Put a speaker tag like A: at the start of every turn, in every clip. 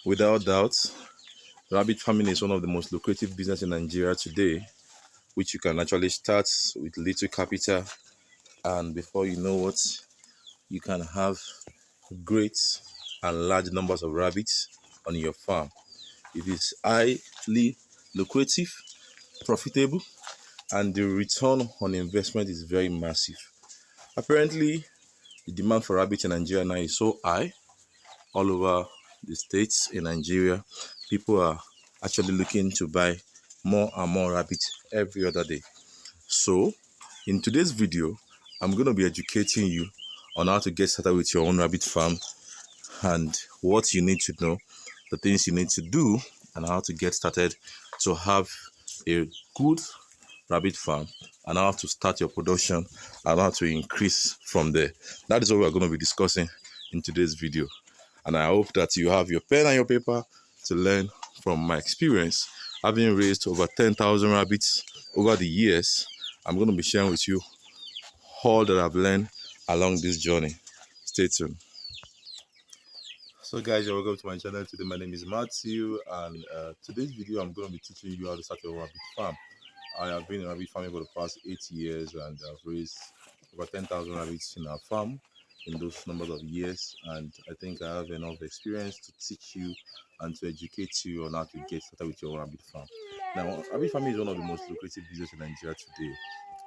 A: Without doubt, rabbit farming is one of the most lucrative business in Nigeria today, which you can actually start with little capital, and before you know what, you can have great and large numbers of rabbits on your farm. It is highly lucrative, profitable, and the return on investment is very massive. Apparently, the demand for rabbits in Nigeria now is so high all over the states in Nigeria. People are actually looking to buy more and more rabbits every other day. So, in today's video, I'm going to be educating you on how to get started with your own rabbit farm and what you need to know, the things you need to do, and how to get started to have a good rabbit farm, and how to start your production and how to increase from there. That is what we're going to be discussing in today's video. And I hope that you have your pen and your paper to learn from my experience. Having raised over 10,000 rabbits over the years, I'm going to be sharing with you all that I've learned along this journey. Stay tuned. So guys, you're welcome to my channel. Today my name is Matthew, and today's video I'm going to be teaching you how to start your rabbit farm. I have been in rabbit farming for the past 8 years, and I've raised over 10,000 rabbits in our farm in those numbers of years, and I think I have enough experience to teach you and to educate you on how to get started with your rabbit farm. Now, rabbit farming is one of the most lucrative business in Nigeria today,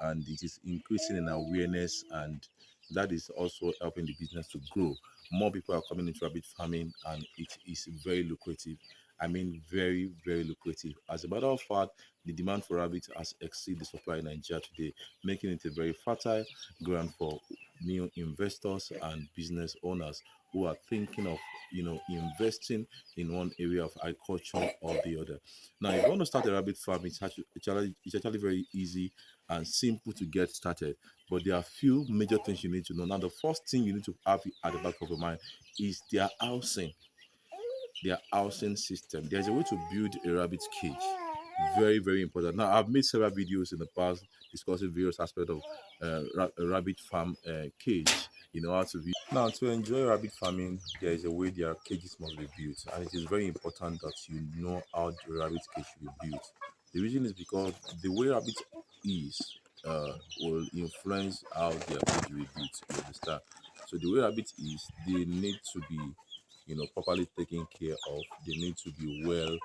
A: and it is increasing in awareness, and that is also helping the business to grow. More people are coming into rabbit farming, and it is very lucrative. I mean, very, very lucrative. As a matter of fact, the demand for rabbits has exceeded the supply in Nigeria today, making it a very fertile ground for new investors and business owners who are thinking of, investing in one area of agriculture or the other. Now, if you want to start a rabbit farm, it's actually very easy and simple to get started. But there are a few major things you need to know. Now, the first thing you need to have at the back of your mind is their housing system. There's a way to build a rabbit cage. Very, very important. Now, I've made several videos in the past discussing various aspects of a rabbit farm cage. How to build. Now, to enjoy rabbit farming, there is a way their cages must be built, and it is very important that you know how the rabbit cage should be built. The reason is because the way rabbit is will influence how their cage will be built. You understand? So the way rabbit is, they need to be properly taken care of. They need to be well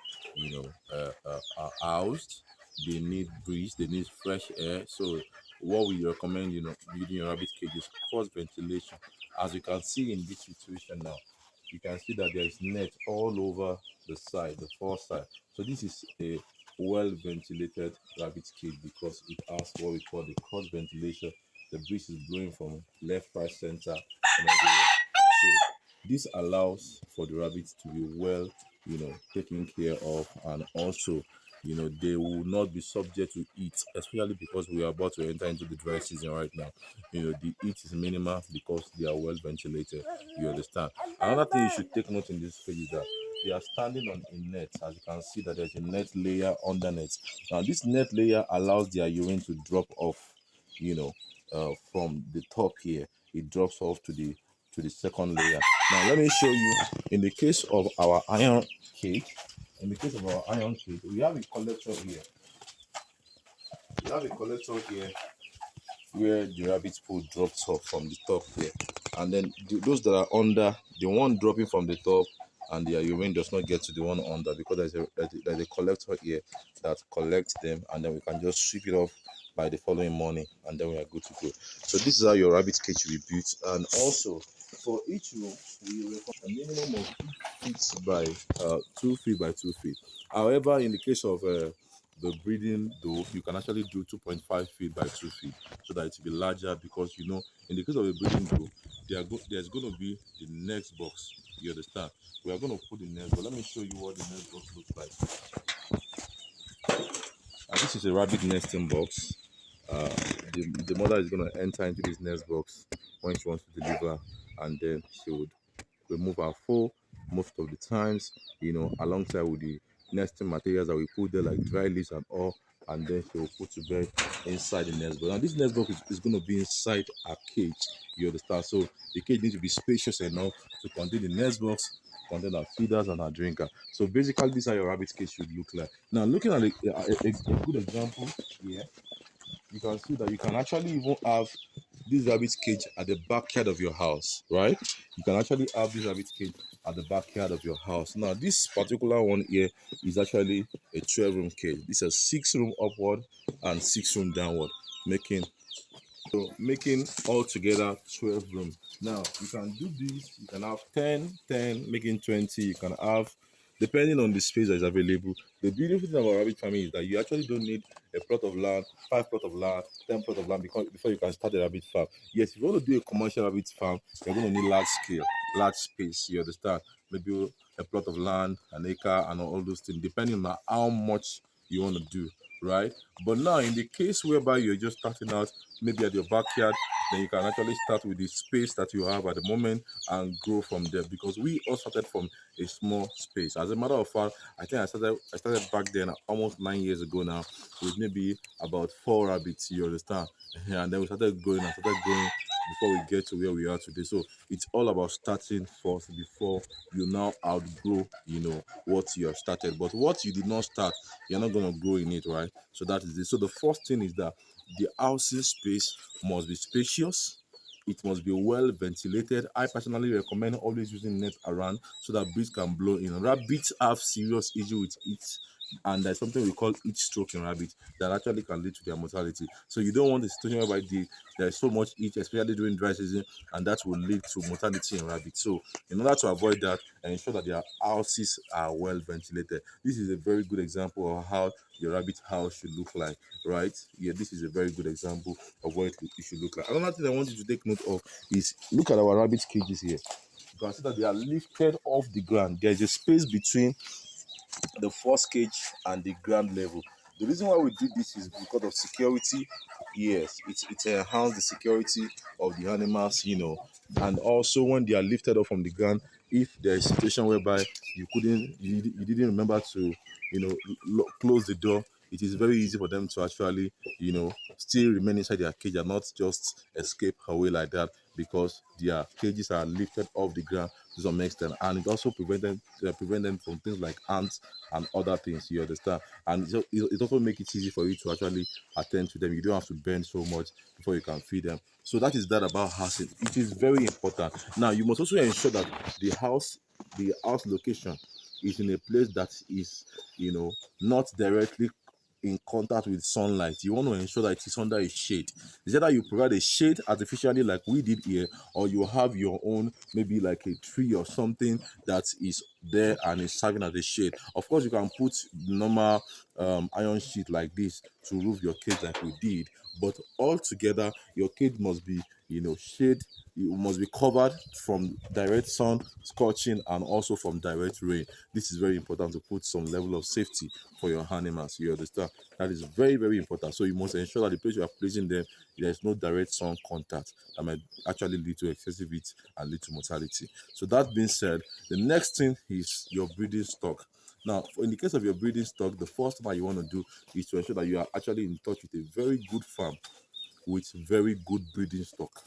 A: housed. They need breeze, they need fresh air. So what we recommend building a rabbit cage is cross ventilation. As you can see in this situation now, you can see that there is net all over the side, the four side. So this is a well ventilated rabbit cage because it has what we call the cross ventilation. The breeze is blowing from left, right, center, and everywhere. So this allows for the rabbits to be well, taken care of, and also, they will not be subject to heat, especially because we are about to enter into the dry season right now. The heat is minimal because they are well ventilated. You understand? Another thing you should take note in this case is that they are standing on a net. As you can see, that there's a net layer under net. Now, this net layer allows their urine to drop off, from the top here. It drops off to the second layer. Now, let me show you. In the case of our iron cage, we have a collector here. We have a collector here where the rabbit poo drops off from the top here, and then those that are under, the one dropping from the top, and their urine does not get to the one under because there's a collector here that collects them, and then we can just sweep it off by the following morning, and then we are good to go. So this is how your rabbit cage will be built. And also, for each room, we recommend a minimum of 2 feet by 2 feet by 2 feet. However, in the case of the breeding though, you can actually do 2.5 feet by 2 feet, so that it will be larger, because in the case of a breeding though, there's going to be the next box. You understand? We are going to put the next box. Let me show you what the next box looks like. This is a rabbit nesting box. The mother is going to enter into this nest box when she wants to deliver, and then she would remove her foal most of the times, alongside with the nesting materials that we put there, like dry leaves and all, and then she will put to bed inside the nest box. Now, this nest box is going to be inside a cage. You understand? So the cage needs to be spacious enough to contain the nest box contain our feeders and our drinker. So basically, this is how your rabbit cage should look like. Now, looking at a good example here, you can see that you can actually even have this rabbit cage at the backyard of your house, right? You can actually have this rabbit cage at the backyard of your house. Now, this particular one here is actually a 12-room cage. This is a 6-room upward and 6-room downward, making altogether 12 rooms. Now, you can do this, you can have 10, 10, making 20, you can have, depending on the space that is available. The beautiful thing about rabbit farming is that you actually don't need a plot of land, 5 plot of land, 10 plot of land before you can start a rabbit farm. Yes, if you want to do a commercial rabbit farm, you're going to need large scale, large space, you understand? Maybe a plot of land, an acre, and all those things, depending on how much you want to do, right? But now, in the case whereby you're just starting out, maybe at your backyard, then you can actually start with the space that you have at the moment and grow from there. Because we all started from a small space. As a matter of fact, I think I started back then almost 9 years ago now, with maybe about 4 rabbits. You understand? And then we started growing before we get to where we are today. So it's all about starting first before you now outgrow, what you have started. But what you did not start, you're not gonna grow in it, right? So that is it. So the first thing is that the housing space must be spacious. It must be well ventilated. I personally recommend always using net around so that breeze can blow in. Rabbits have serious issue with it, and there's something we call heat stroke in rabbits that actually can lead to their mortality. So you don't want a situation whereby there's so much heat, especially during dry season, and that will lead to mortality in rabbits. So in order to avoid that and ensure that their houses are well ventilated, this is a very good example of how your rabbit house should look like, right? Yeah, this is a very good example of what it should look like. Another thing I want you to take note of is look at our rabbit cages here. You can see that they are lifted off the ground. There is a space between the first cage and the ground level. The reason why we did this is because of security. Yes, it enhances the security of the animals, and also when they are lifted up from the ground, if there is a situation whereby you didn't remember to, close the door, it is very easy for them to actually, still remain inside their cage and not just escape away like that, because their cages are lifted off the ground to some extent, and it also prevent them from things like ants and other things. You understand? And it also makes it easy for you to actually attend to them. You don't have to bend so much before you can feed them. So that is that about housing. It is very important. Now you must also ensure that the house location is in a place that is, not directly in contact with sunlight. You want to ensure that it is under a shade. Is either you provide a shade artificially like we did here, or you have your own, maybe like a tree or something that is there and is serving as a shade. Of course, you can put normal iron sheet like this to roof your cage like we did, but altogether your cage must be, shade. You must be covered from direct sun, scorching, and also from direct rain. This is very important to put some level of safety for your animals. You understand? That is very, very important. So you must ensure that the place you are placing them, there is no direct sun contact that might actually lead to excessive heat and lead to mortality. So that being said, the next thing is your breeding stock. Now, in the case of your breeding stock, the first thing that you want to do is to ensure that you are actually in touch with a very good farm with very good breeding stock,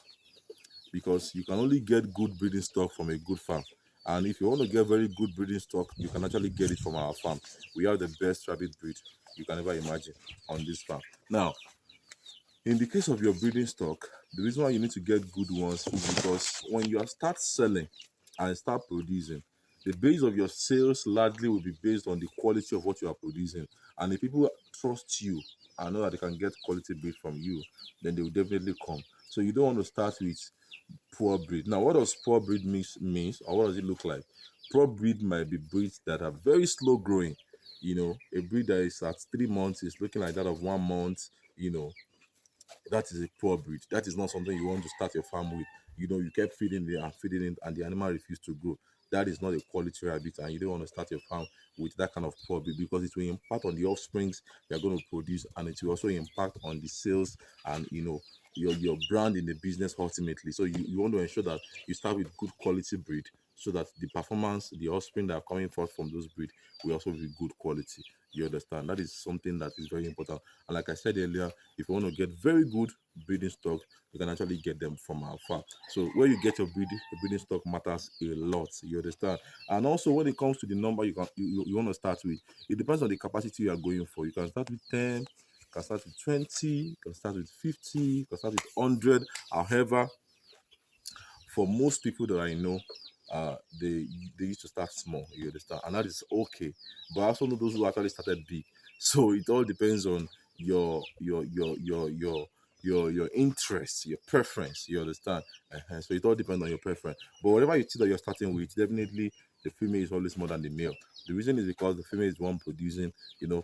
A: because you can only get good breeding stock from a good farm. And if you want to get very good breeding stock, you can actually get it from our farm. We have the best rabbit breed you can ever imagine on this farm. Now, in the case of your breeding stock, the reason why you need to get good ones is because when you start selling and start producing, the base of your sales largely will be based on the quality of what you are producing. And if people trust you and know that they can get quality breed from you, then they will definitely come. So you don't want to start with poor breed. Now, what does poor breed means, or what does it look like? Poor breed might be breeds that are very slow growing. A breed that is at 3 months is looking like that of 1 month. That is a poor breed. That is not something you want to start your farm with. You kept feeding it and feeding it, and the animal refused to grow. That is not a quality rabbit, and you don't want to start your farm with that kind of poor breed, because it will impact on the offsprings you're going to produce, and it will also impact on the sales and your brand in the business ultimately. So you want to ensure that you start with good quality breed so that the performance, the offspring that are coming forth from those breed will also be good quality. You understand? That is something that is very important. And like I said earlier, if you want to get very good breeding stock, you can actually get them from our farm. So where you get your breeding stock matters a lot. You understand? And also when it comes to the number you want to start with, it depends on the capacity you are going for. You can start with 10, you can start with 20, you can start with 50, you can start with 100. However, for most people that I know, they used to start small, you understand, and that is okay. But I also know those who actually started big. So it all depends on your interest, your preference. You understand? So it all depends on your preference. But whatever you see that you're starting with, definitely the female is always more than the male. The reason is because the female is the one producing,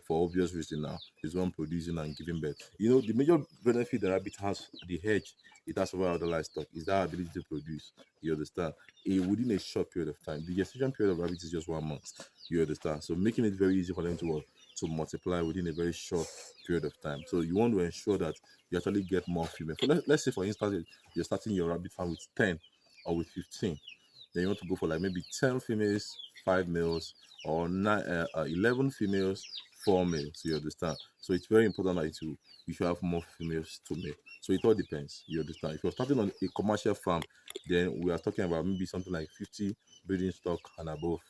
A: for obvious reason now, is the one producing and giving birth. The major benefit the rabbit has, the hedge it has over other livestock, is that ability to produce. You understand? Within a short period of time. The gestation period of rabbits is just 1 month. You understand? So making it very easy for them to multiply within a very short period of time. So you want to ensure that you actually get more female. So let's say for instance you're starting your rabbit farm with 10 or with 15. Then you want to go for like maybe 10 females, 5 males, or 11 females, 4 males. You understand? So it's very important that you should have more females to male. So it all depends. You understand? If you're starting on a commercial farm, then we are talking about maybe something like 50 breeding stock and above.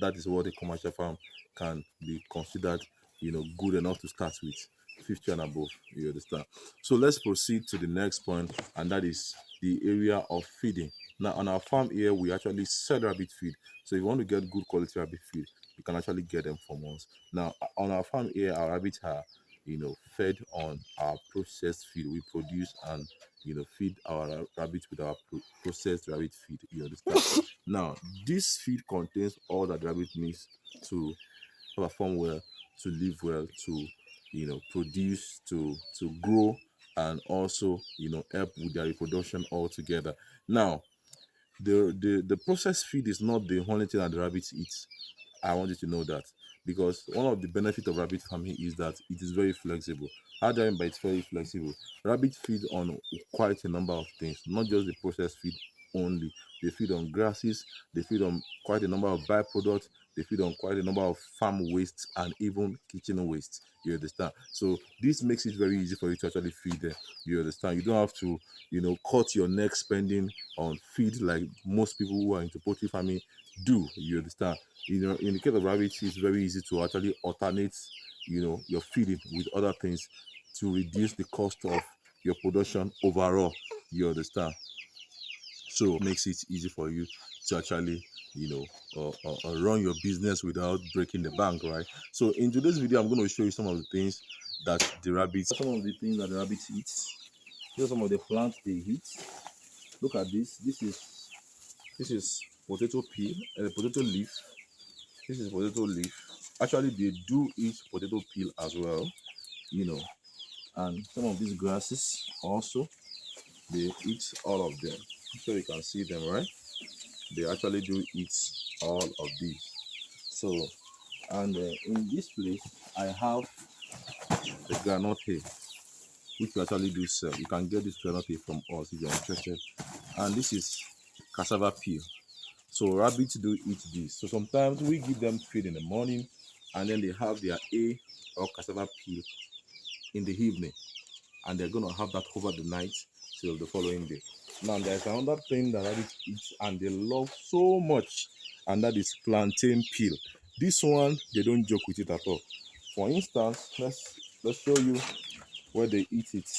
A: That is what a commercial farm can be considered, good enough to start with. 50 and above. You understand? So let's proceed to the next point, and that is the area of feeding. Now on our farm here, we actually sell rabbit feed. So if you want to get good quality rabbit feed, you can actually get them from us. Now on our farm here, our rabbits are fed on our processed feed. We produce and feed our rabbits with our processed rabbit feed. You understand? Now this feed contains all that the rabbit needs to perform well, to live well, to produce, to grow, and also help with their reproduction altogether. Now the processed feed is not the only thing that the rabbits eat. I want you to know that, because one of the benefits of rabbit farming is that it is very flexible. How do I mean by it's very flexible? Rabbit feed on quite a number of things, not just the processed feed only. They feed on grasses, they feed on quite a number of byproducts, they feed on quite a number of farm waste and even kitchen waste. You understand? So this makes it very easy for you to actually feed them. You understand? You don't have to, cut your neck spending on feed like most people who are into poultry farming do. You understand? In the case of rabbits, it's very easy to actually alternate, your feeding with other things to reduce the cost of your production overall. You understand? So it makes it easy for you to actually, run your business without breaking the bank, right? So in today's video, I'm going to show you some of the things that the rabbits, eat. These are some of the plants they eat. Look at this. This is potato peel, potato leaf. This is potato leaf. Actually, they do eat potato peel as well, and some of these grasses also, they eat all of them. So you can see them, right? They actually do eat all of these. So, and in this place, I have the groundnut hay, which we actually do sell. You can get this groundnut hay from us if you're interested. And this is cassava peel. So rabbits do eat this. So sometimes we give them feed in the morning, and then they have their hay or cassava peel in the evening, and they're going to have that over the night till the following day. Now there's another thing that rabbits eat and they love so much, and that is plantain peel. This one, they don't joke with it at all. For instance, let's show you where they eat it.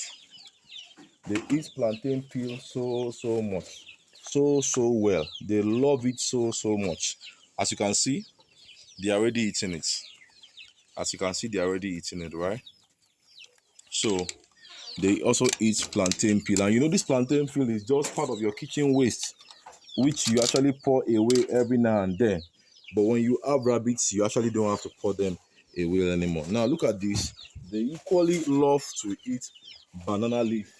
A: They eat plantain peel so much, so well. They love it so much. As you can see, they're already eating it. Right? So they also eat plantain peel, and this plantain peel is just part of your kitchen waste, which you actually pour away every now and then. But when you have rabbits, you actually don't have to pour them away anymore. Now look at this. They equally love to eat banana leaf.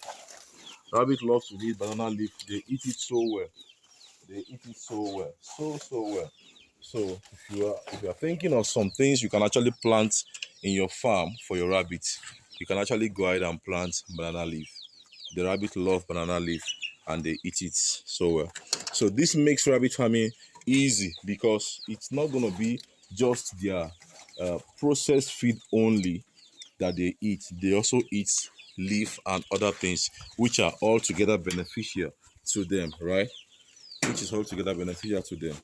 A: Rabbit loves to eat banana leaf. They eat it so well. So well. So if you are thinking of some things you can actually plant in your farm for your rabbits, you can actually go ahead and plant banana leaf. The rabbit love banana leaf, and they eat it so well. So this makes rabbit farming easy because it's not going to be just their processed feed only that they eat. They also eat leaf and other things which are altogether beneficial to them, right? Which is altogether beneficial to them.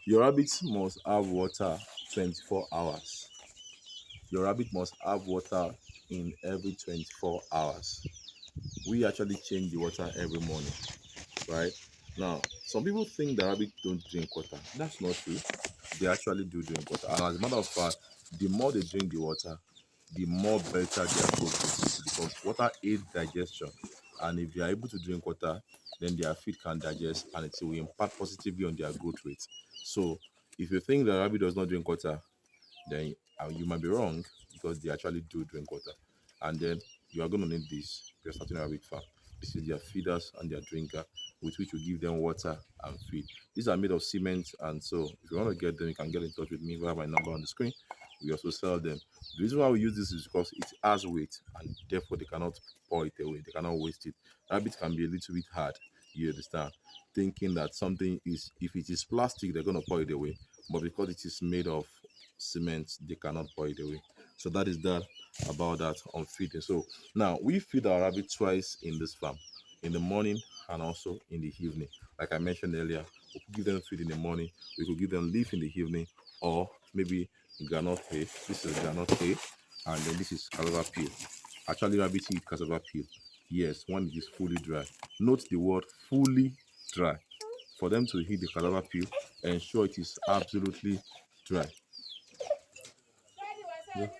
A: Your rabbits must have water 24 hours. Your rabbit must have water in every 24 hours. We actually change the water every morning, right? Now, some people think that rabbits don't drink water. That's not true. They actually do drink water. And as a matter of fact, the more they drink the water, the more better their growth is because water aids digestion. And if they are able to drink water, then their feed can digest and it will impact positively on their growth rate. So, if you think that rabbit does not drink water, then you might be wrong because they actually do drink water. And then you are going to need this if you're starting a rabbit farm. This is their feeders and their drinker with which you give them water and feed. These are made of cement, and so if you want to get them, you can get in touch with me via my number on the screen. We also sell them. The reason why we use this is because it has weight and therefore they cannot pour it away, they cannot waste it. Rabbit can be a little bit hard, you understand? Thinking that something is, if it is plastic, they're going to pour it away, but because it is made of cement, they cannot pour it away. So that is that about that on feeding. So now we feed our rabbit twice in this farm, in the morning and also in the evening. Like I mentioned earlier, we could give them feed in the morning, we could give them leaf in the evening, or maybe granite hay. This is granite hay, and then this is cassava peel. Actually, rabbit eat cassava peel. Yes, when it is fully dry. Note the word fully dry. For them to eat the cassava peel, ensure it is absolutely dry. Yeah.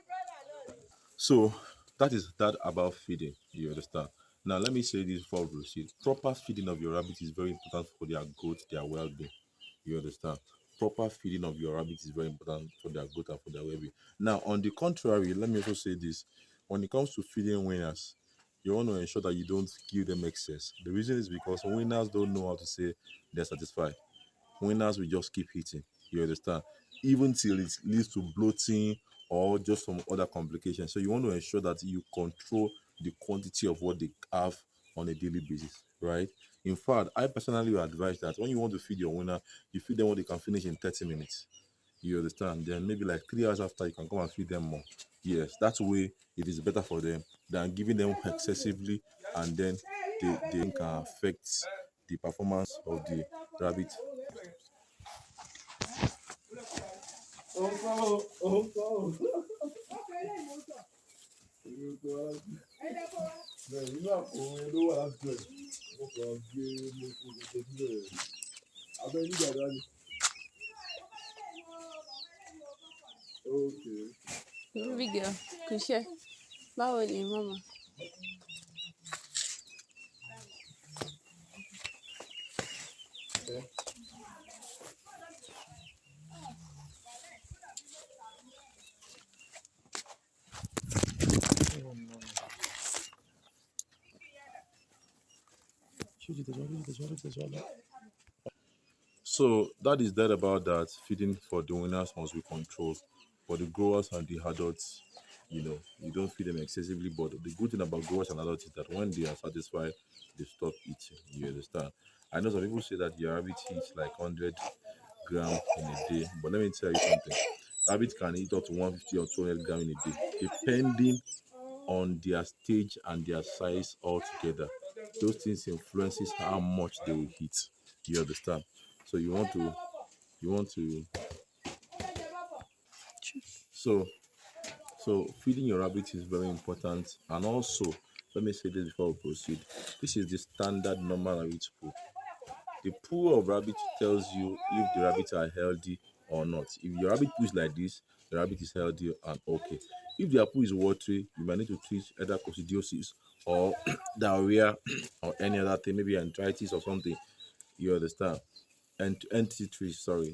A: So that is that about feeding. You understand? Now let me say this before we proceed. Proper feeding of your rabbit is very important for their growth, their well-being. You understand? Proper feeding of your rabbit is very important for their growth and for their well-being. Now, on the contrary, let me also say this: when it comes to feeding winners, you want to ensure that you don't give them excess. The reason is because winners don't know how to say they're satisfied. Winners will just keep hitting. You understand? Even till it leads to bloating or just some other complications. So you want to ensure that you control the quantity of what they have on a daily basis, right? In fact, I personally would advise that when you want to feed your winner, you feed them what they can finish in 30 minutes. You understand? Then maybe like 3 hours after, you can come and feed them more. Yes, that way it is better for them than giving them excessively, and then they can affect the performance of the rabbit.
B: Big girl, kò ṣe. Báwo ni mama?
A: So that is that about that. Feeding for the winners must be controlled. For the growers and the adults, you don't feed them excessively. But the good thing about growers and adults is that when they are satisfied, they stop eating. You understand? I know some people say that your rabbit eats like 100 grams in a day, but let me tell you something. Rabbit can eat up to 150 or 200 grams in a day, depending on their stage and their size altogether. Those things influences how much they will eat. You understand? So you want to so feeding your rabbit is very important. And also, let me say this before we proceed. This is the standard normal rabbit poo. The poo of rabbit tells you if the rabbits are healthy or not. If your rabbit poo is like this, the rabbit is healthy and okay. If their poo is watery, you might need to treat either coccidiosis or diarrhea or any other thing, maybe arthritis or something. You understand? And entities. So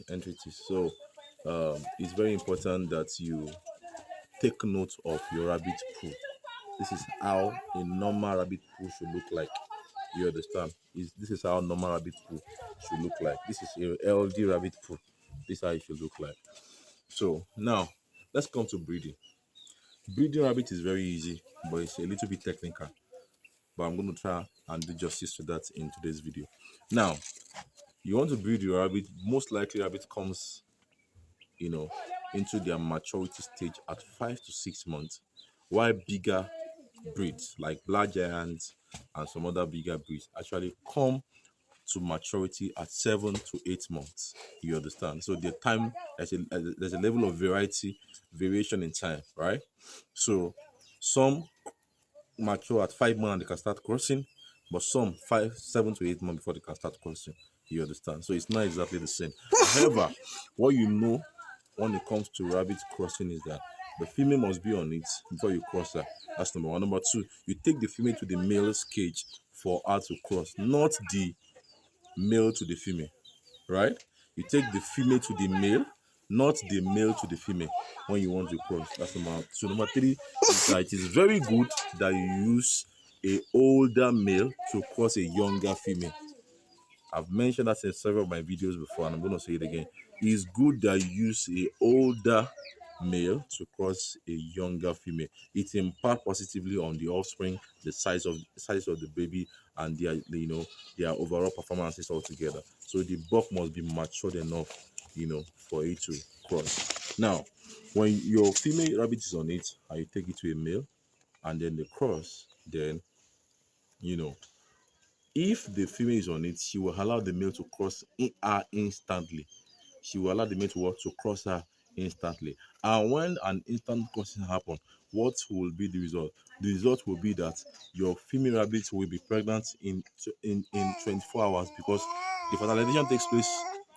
A: it's very important that you take note of your rabbit poo. This is how a normal rabbit poo should look like. You understand? This is how normal rabbit poo should look like. This is a healthy rabbit poo. This is how it should look like. So now let's come to breeding. Breeding rabbit is very easy, but it's a little bit technical. but I'm going to try and do justice to that in today's video. Now, you want to breed your rabbit. Most likely, rabbit comes, into their maturity stage at 5 to 6 months, while bigger breeds like black giants and some other bigger breeds actually come to maturity at 7 to 8 months. You understand? So the time there's a level of variation in time, right? So some mature at 5 months and they can start crossing, but some 7 to 8 months before they can start crossing. You understand? So it's not exactly the same. However, what you know when it comes to rabbit crossing is that the female must be on it before you cross her. That's number one. Number two, you take the female to the male's cage for her to cross, not the male to the female, right? You take the female to the male, not the male to the female when you want to cross. That's number one. So number three is that it is very good that you use a older male to cross a younger female. I've mentioned that in several of my videos before, and I'm going to say it again. It's good that you use a older male to cross a younger female. It impacts positively on the offspring, the size of the baby, and their overall performances altogether. So the buck must be matured enough, for it to cross. Now, when your female rabbit is on it, and you take it to a male, and then they cross, then if the female is on it, she will allow the male to cross her instantly. She will allow the male to cross her instantly. And when an instant crossing happens, what will be the result? The result will be that your female rabbit will be pregnant in 24 hours, because the fertilization takes place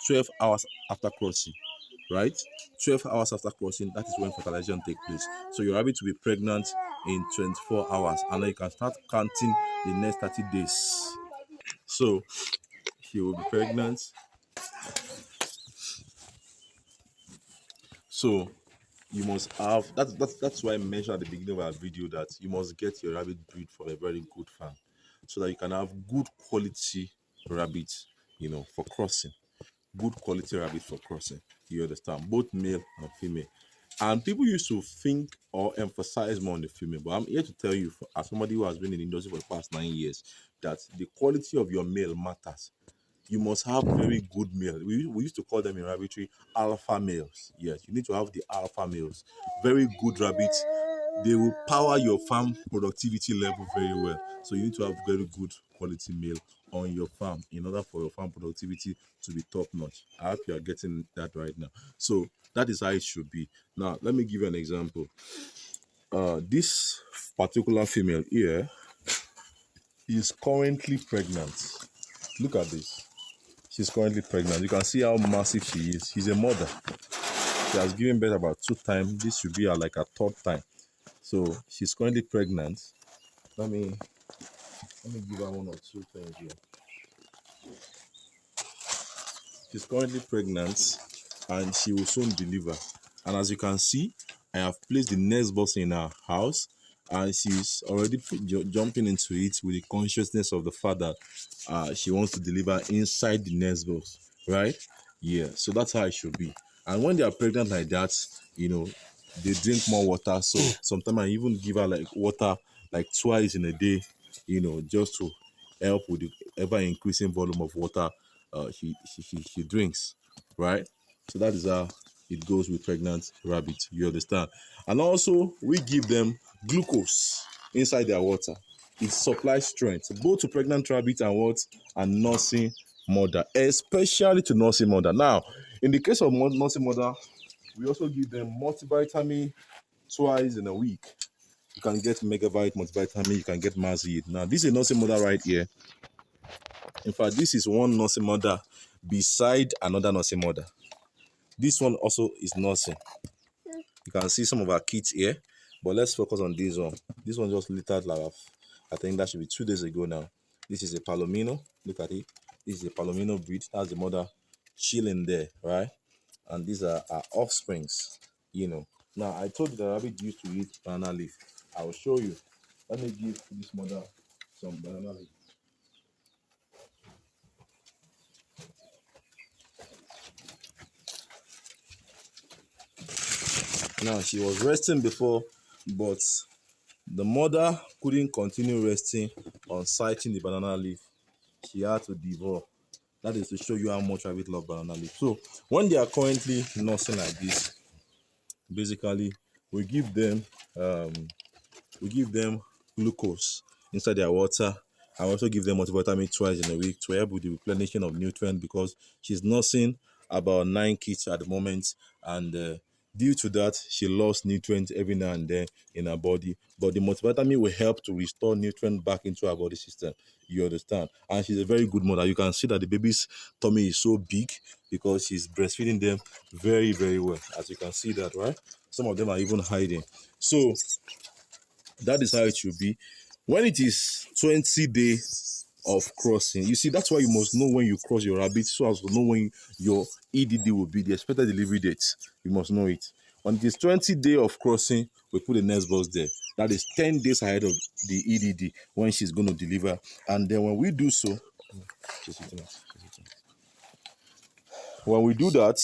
A: 12 hours after crossing, right? 12 hours after crossing, that is when fertilization takes place. So your rabbit will be pregnant in 24 hours, and then you can start counting the next 30 days. So she will be pregnant. So you must have that's why I mentioned at the beginning of our video that you must get your rabbit breed from a very good farm, so that you can have good quality rabbits, for crossing. Good quality rabbit for crossing. You understand? Both male and female. And people used to think or emphasize more on the female, but I'm here to tell you, as somebody who has been in the industry for the past 9 years, that the quality of your male matters. You must have very good male. We used to call them in rabbitry alpha males. Yes, you need to have the alpha males. Very good rabbits. They will power your farm productivity level very well. So you need to have very good quality male on your farm in order for your farm productivity to be top notch. I hope you are getting that right now. So that is how it should be. Now, let me give you an example. This particular female here is currently pregnant. Look at this. She's currently pregnant. You can see how massive she is. She's a mother. She has given birth about 2 times. This should be her third time. So she's currently pregnant. Let me give her 1 or 2 things here. She's currently pregnant and she will soon deliver. And as you can see, I have placed the nest box in her house, and she's already jumping into it with the consciousness of the fact that she wants to deliver inside the nest box, right? Yeah, so that's how it should be. And when they are pregnant like that, they drink more water. So sometimes I even give her water twice in a day, just to help with the ever increasing volume of water she drinks, right? So that is how it goes with pregnant rabbits. You understand? And also, we give them glucose inside their water. It supplies strength both to pregnant rabbit and nursing mother, especially to nursing mother. Now, in the case of nursing mother, we also give them multivitamin twice in a week. You can get Megavite multivitamin, you can get Mazid. Now, this is a nursing mother right here. In fact, this is one nursing mother beside another nursing mother. This one also is nursing. You can see some of our kids here, but let's focus on this one. This one just littered I think that should be 2 days ago now. This is a Palomino. Look at it. This is a Palomino breed. That's the mother chilling there, right? And these are our offsprings, Now, I told you the rabbit used to eat banana leaf. I will show you. Let me give this mother some banana leaf. Now, she was resting before, but The mother couldn't continue resting on sighting the banana leaf. She had to devour. That is to show you how much rabbit love banana leaf. So when they are currently nursing like this, basically we give them um, we give them glucose inside their water. I also give them multivitamin twice in a week to help with the replenishing of nutrients because she's nursing about 9 kids at the moment, and due to that, she lost nutrients every now and then in her body. But the multivitamin will help to restore nutrients back into her body system. You understand? And she's a very good mother. You can see that the baby's tummy is so big because she's breastfeeding them very, very well. As you can see that, right? Some of them are even hiding. So that is how it should be. When it is 20 days of crossing, you see, that's why you must know when you cross your rabbit so as to know when your EDD will be, the expected delivery date. You must know it. When it is 20 days of crossing, we put the next box there. That is 10 days ahead of the EDD when she's going to deliver. And then when we do so, when we do that,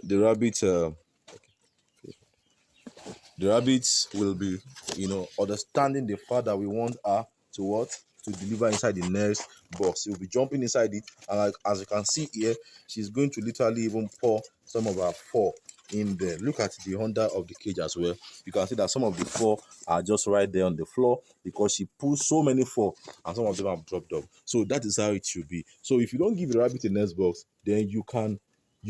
A: the rabbits will be, understanding the fact that we want her to what? To deliver inside the next box. She will be jumping inside it, and like, as you can see here, she's going to literally even pour some of her fur in there. Look at the under of the cage as well. You can see that some of the fur are just right there on the floor because she pulls so many fur, and some of them have dropped off. So that is how it should be. So if you don't give the rabbit a nest box, then you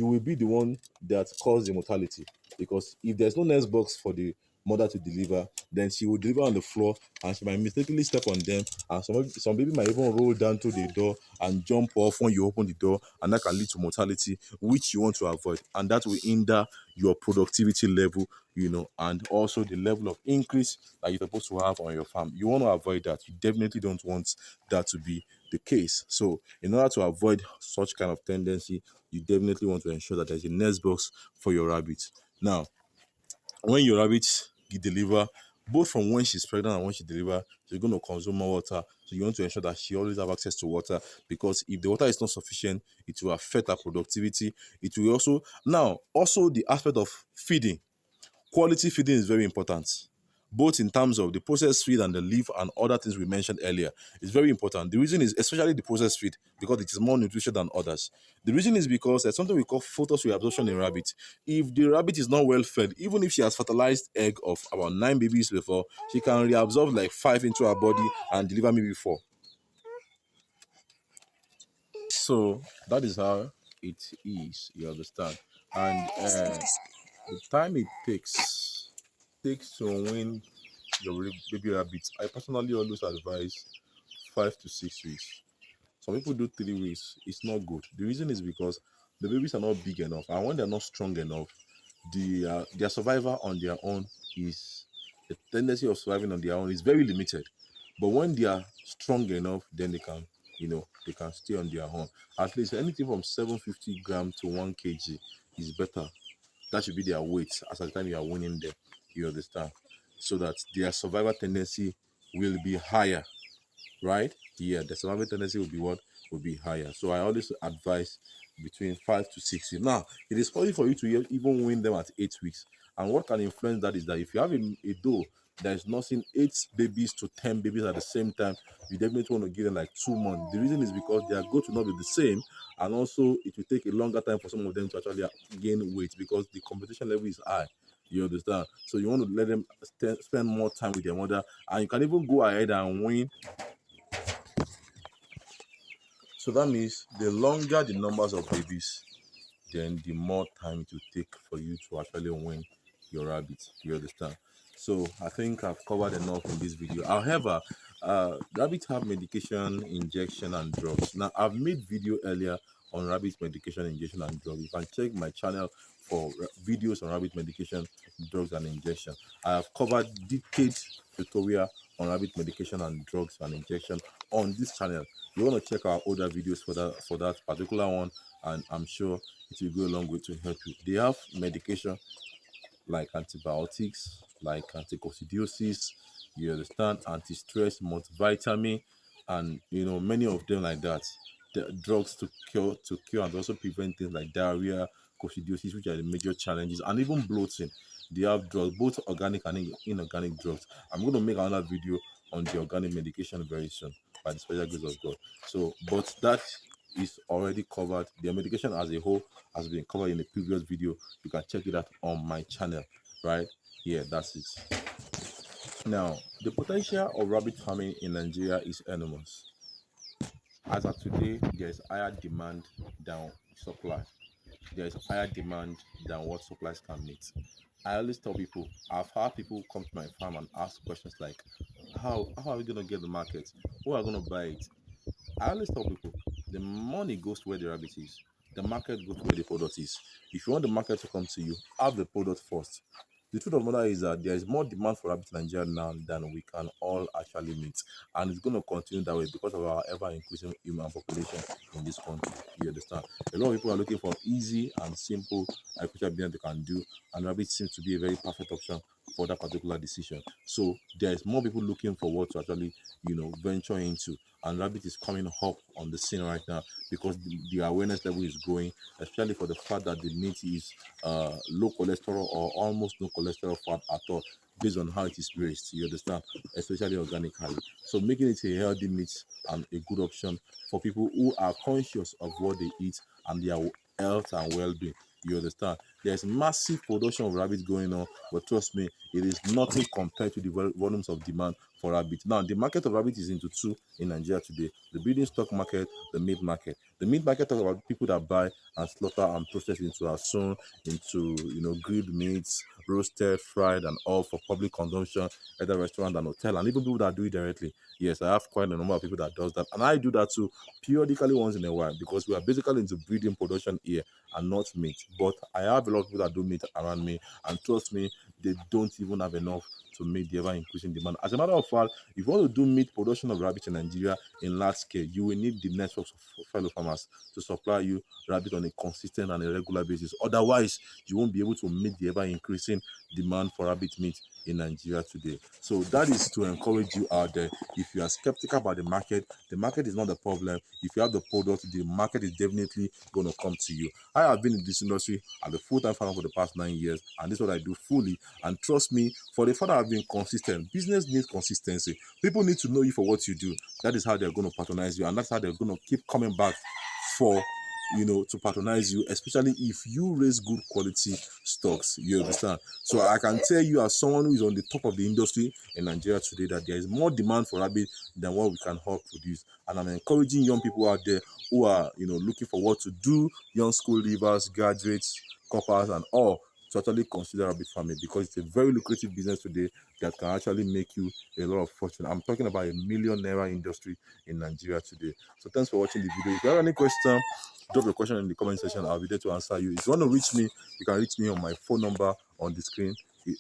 A: will be the one that caused the mortality, because if there's no nest box for the mother to deliver, then she will deliver on the floor and she might mistakenly step on them, and some baby might even roll down to the door and jump off when you open the door, and that can lead to mortality, which you want to avoid, and that will hinder your productivity level, and also the level of increase that you're supposed to have on your farm. You want to avoid that. You definitely don't want that to be the case. So in order to avoid such kind of tendency, you definitely want to ensure that there's a nest box for your rabbit. Now, when your rabbit deliver, both from when she's pregnant and when she deliver, she's going to consume more water. So you want to ensure that she always have access to water, because if the water is not sufficient, it will affect her productivity. It will also the aspect of feeding. Quality feeding is very important, both in terms of the processed feed and the leaf and other things we mentioned earlier. It's very important. The reason is especially the processed feed, because it is more nutritious than others. The reason is because there's something we call photos reabsorption in rabbit. If the rabbit is not well fed, even if she has fertilized egg of about 9 babies before, she can reabsorb like 5 into her body and deliver maybe 4. So that is how it is. You understand? And the time it takes to win your baby rabbits, I personally always advise 5 to 6 weeks. Some people do 3 weeks. It's not good. The reason is because the babies are not big enough, and when they're not strong enough, their survival on their own is the tendency of surviving on their own is very limited. But when they are strong enough, then they can stay on their own. At least anything from 750 grams to 1 kg is better. That should be their weight as at the time you are winning them. You understand? So that their survival tendency will be higher, right? Yeah, the survival tendency will be what? Will be higher. So I always advise between 5 to 6 years. Now, it is possible for you to even win them at 8 weeks. And what can influence that is that if you have a doe that is nursing 8 babies to 10 babies at the same time, you definitely want to give them like 2 months. The reason is because their growth will not be the same, and also it will take a longer time for some of them to actually gain weight because the competition level is high. You understand? So you want to let them spend more time with their mother, and you can even go ahead and win. So that means the longer the numbers of babies, then the more time it will take for you to actually win your rabbit. You understand? So I think I've covered enough in this video. However, rabbits have medication, injection, and drugs. Now I've made video earlier on rabbit medication, injection, and drugs. You can check my channel for videos on rabbit medication, drugs, and injection. I have covered detailed tutorial on rabbit medication and drugs and injection on this channel. You want to check our older videos for that particular one, and I'm sure it will go a long way to help you. They have medication like antibiotics, like anticoccidiosis, you understand, anti-stress, multivitamin, and many of them like that. The drugs to cure and also prevent things like diarrhea, coccidiosis, which are the major challenges, and even bloating. They have drugs, both organic and inorganic drugs. I'm going to make another video on the organic medication very soon by the special grace of God. So, but that is already covered. The medication as a whole has been covered in the previous video. You can check it out on my channel, right? Yeah, that's it. Now, the potential of rabbit farming in Nigeria is enormous. As of today, there is higher demand than supply. There is higher demand than what supplies can meet. I always tell people, I've had people come to my farm and ask questions like, how are we gonna get the market? Who are gonna buy it? I always tell people, the money goes to where the rabbit is. The market goes to where the product is. If you want the market to come to you, have the product first. The truth of the matter is that there is more demand for rabbit in Nigeria now than we can all actually meet, and it's going to continue that way because of our ever increasing human population in this country. You understand? A lot of people are looking for easy and simple agricultural business they can do, and rabbit seems to be a very perfect option for that particular decision. So there is more people looking for what to actually, venture into, and rabbit is coming up on the scene right now because the awareness level is growing, especially for the fact that the meat is low cholesterol or almost no cholesterol fat at all, based on how it is raised. You understand? Especially organically. So making it a healthy meat and a good option for people who are conscious of what they eat and their health and well-being. You understand? There's massive production of rabbit going on, but trust me, it is nothing compared to the volumes of demand for rabbit. Now, the market of rabbit is into two in Nigeria today: the breeding stock market, the meat market. The meat market talks about people that buy and slaughter and process into asun, into grilled meats, roasted, fried, and all for public consumption at the restaurant and hotel, and even people that do it directly. Yes, I have quite a number of people that does that, and I do that too periodically once in a while because we are basically into breeding production here and not meat. But I have a lot of people that do meat around me, and trust me, they don't even have enough to meet the ever increasing demand. As a matter of fact, if you want to do meat production of rabbit in Nigeria in large scale, you will need the networks of fellow farmers to supply you rabbit on a consistent and a regular basis. Otherwise, you won't be able to meet the ever increasing demand for rabbit meat in Nigeria today. So that is to encourage you out there. If you are skeptical about the market is not the problem. If you have the product, the market is definitely going to come to you. I have been in this industry as a full-time farmer for the past 9 years, and this is what I do fully. And trust me, for the fact that I've been consistent, business needs consistency. People need to know you for what you do. That is how they're going to patronize you, and that's how they're going to keep coming back for to patronize you, especially if you raise good quality stocks. You understand? So I can tell you, as someone who is on the top of the industry in Nigeria today, that there is more demand for rabbit than what we can all produce. And I'm encouraging young people out there who are looking for what to do, young school leavers, graduates, coppers, and all, to actually consider rabbit farming because it's a very lucrative business today that can actually make you a lot of fortune. I'm talking about a millionaire industry in Nigeria today. So thanks for watching the video. If you have any question, drop your question in the comment section. I'll be there to answer you. If you want to reach me, you can reach me on my phone number on the screen.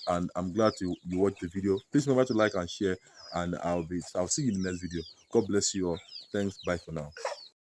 A: And I'm glad you watched the video. Please remember to like and share, and I'll see you in the next video. God bless you all. Thanks. Bye for now.